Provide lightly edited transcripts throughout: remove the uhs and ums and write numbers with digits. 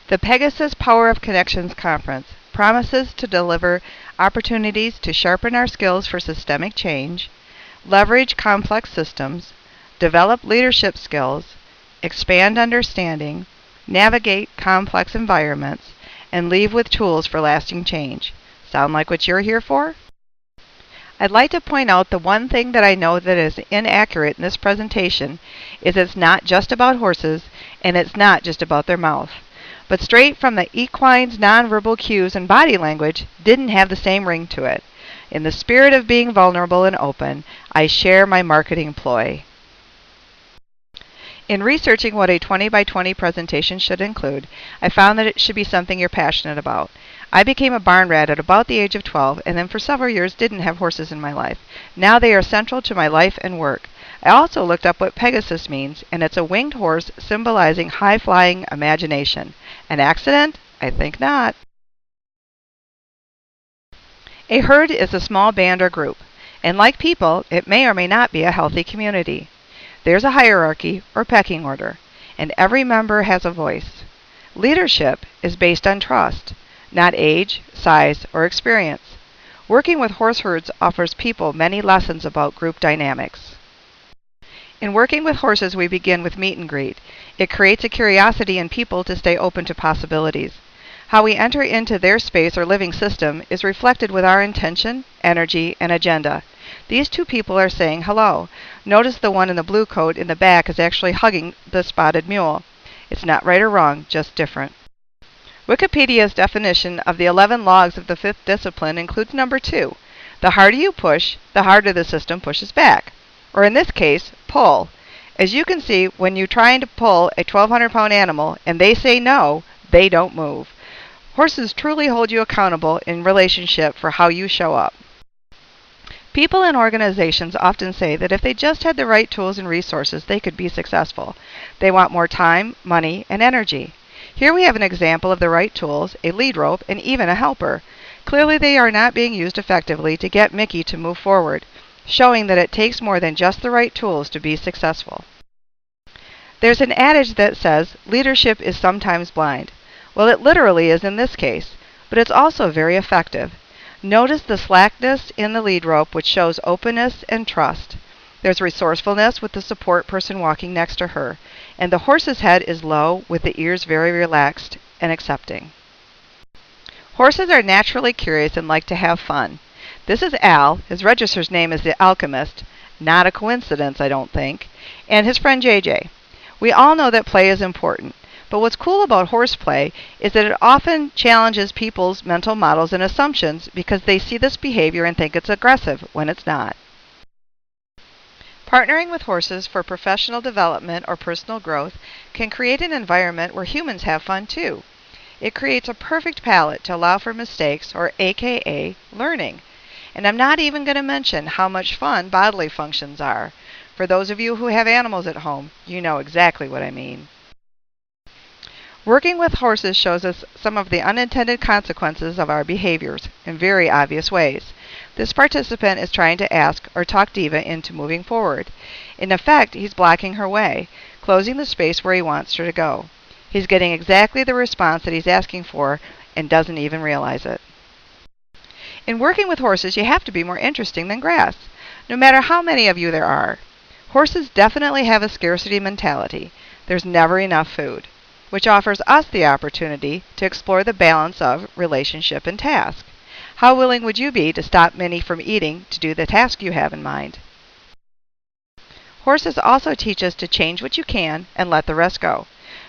The Pegasus Power of Connections Conference promises to deliver opportunities to sharpen our skills for systemic change, leverage complex systems, develop leadership skills, expand understanding, navigate complex environments, and leave with tools for lasting change. Sound like what you're here for? I'd like to point out the one thing that I know that is inaccurate in this presentation is it's not just about horses and it's not just about their mouth. But straight from the equine's nonverbal cues and body language didn't have the same ring to it. In the spirit of being vulnerable and open, I share my marketing ploy. In researching what a 20 by 20 presentation should include, I found that it should be something you're passionate about. I became a barn rat at about the age of 12 and then for several years didn't have horses in my life. Now they are central to my life and work. I also looked up what Pegasus means, and it's a winged horse symbolizing high-flying imagination. An accident? I think not. A herd is a small band or group, and like people, it may or may not be a healthy community. There's a hierarchy or pecking order, and every member has a voice. Leadership is based on trust, not age, size, or experience. Working with horse herds offers people many lessons about group dynamics. In working with horses, we begin with meet and greet. It creates a curiosity in people to stay open to possibilities. How we enter into their space or living system is reflected with our intention, energy, and agenda. These two people are saying hello. Notice the one in the blue coat in the back is actually hugging the spotted mule. It's not right or wrong, just different. Wikipedia's definition of the 11 logs of the fifth discipline includes number 2. The harder you push, the harder the system pushes back. Or in this case, pull. As you can see, when you're trying to pull a 1,200-pound animal and they say no, they don't move. Horses truly hold you accountable in relationship for how you show up. People and organizations often say that if they just had the right tools and resources, they could be successful. They want more time, money, and energy. Here we have an example of the right tools, a lead rope, and even a helper. Clearly they are not being used effectively to get Mickey to move forward, showing that it takes more than just the right tools to be successful. There's an adage that says, leadership is sometimes blind. Well, it literally is in this case, but it's also very effective. Notice the slackness in the lead rope, which shows openness and trust. There's resourcefulness with the support person walking next to her, and the horse's head is low with the ears very relaxed and accepting. Horses are naturally curious and like to have fun. This is Al. His register's name is the Alchemist. Not a coincidence, I don't think. And his friend JJ. We all know that play is important. But what's cool about horseplay is that it often challenges people's mental models and assumptions because they see this behavior and think it's aggressive when it's not. Partnering with horses for professional development or personal growth can create an environment where humans have fun too. It creates a perfect palette to allow for mistakes, or AKA learning. And I'm not even going to mention how much fun bodily functions are. For those of you who have animals at home, you know exactly what I mean. Working with horses shows us some of the unintended consequences of our behaviors in very obvious ways. This participant is trying to ask or talk Diva into moving forward. In effect, he's blocking her way, closing the space where he wants her to go. He's getting exactly the response that he's asking for and doesn't even realize it. In working with horses, you have to be more interesting than grass, no matter how many of you there are. Horses definitely have a scarcity mentality. There's never enough food, which offers us the opportunity to explore the balance of relationship and task. How willing would you be to stop Minnie from eating to do the task you have in mind? Horses also teach us to change what you can and let the rest go.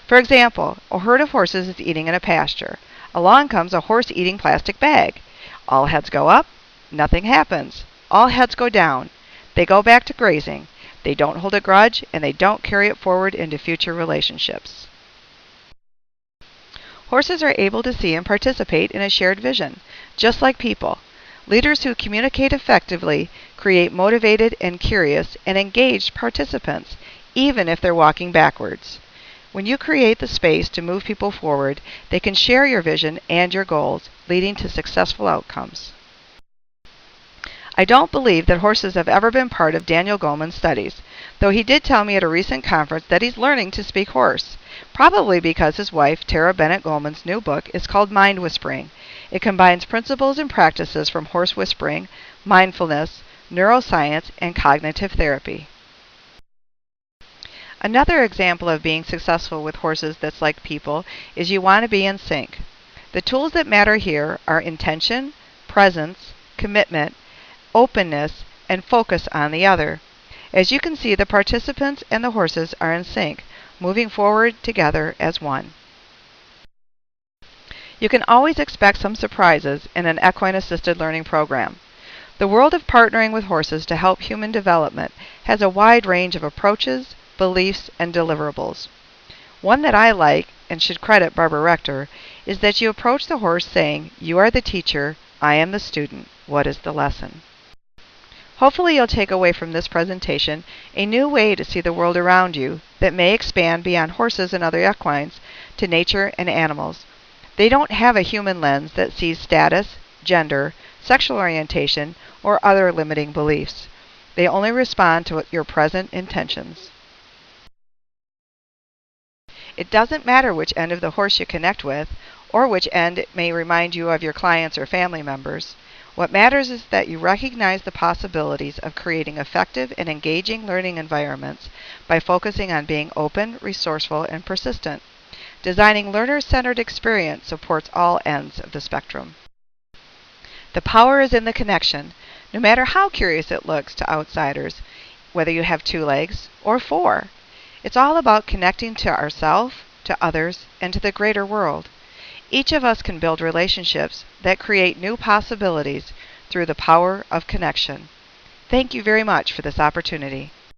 For example, a herd of horses is eating in a pasture. Along comes a horse eating plastic bag. All heads go up, nothing happens. All heads go down. They go back to grazing. They don't hold a grudge, and they don't carry it forward into future relationships. Horses are able to see and participate in a shared vision, just like people. Leaders who communicate effectively create motivated and curious and engaged participants, even if they're walking backwards. When you create the space to move people forward, they can share your vision and your goals, leading to successful outcomes. I don't believe that horses have ever been part of Daniel Goleman's studies, though he did tell me at a recent conference that he's learning to speak horse. Probably because his wife, Tara Bennett Goldman's new book is called Mind Whispering. It combines principles and practices from horse whispering, mindfulness, neuroscience, and cognitive therapy. Another example of being successful with horses that's like people is you want to be in sync. The tools that matter here are intention, presence, commitment, openness, and focus on the other. As you can see, the participants and the horses are in sync, moving forward together as one. You can always expect some surprises in an equine-assisted learning program. The world of partnering with horses to help human development has a wide range of approaches, beliefs, and deliverables. One that I like, and should credit Barbara Rector, is that you approach the horse saying, "You are the teacher, I am the student. What is the lesson?" Hopefully you'll take away from this presentation a new way to see the world around you that may expand beyond horses and other equines to nature and animals. They don't have a human lens that sees status, gender, sexual orientation, or other limiting beliefs. They only respond to your present intentions. It doesn't matter which end of the horse you connect with, or which end it may remind you of your clients or family members. What matters is that you recognize the possibilities of creating effective and engaging learning environments by focusing on being open, resourceful, and persistent. Designing learner-centered experience supports all ends of the spectrum. The power is in the connection, no matter how curious it looks to outsiders, whether you have 2 legs or 4. It's all about connecting to ourselves, to others, and to the greater world. Each of us can build relationships that create new possibilities through the power of connection. Thank you very much for this opportunity.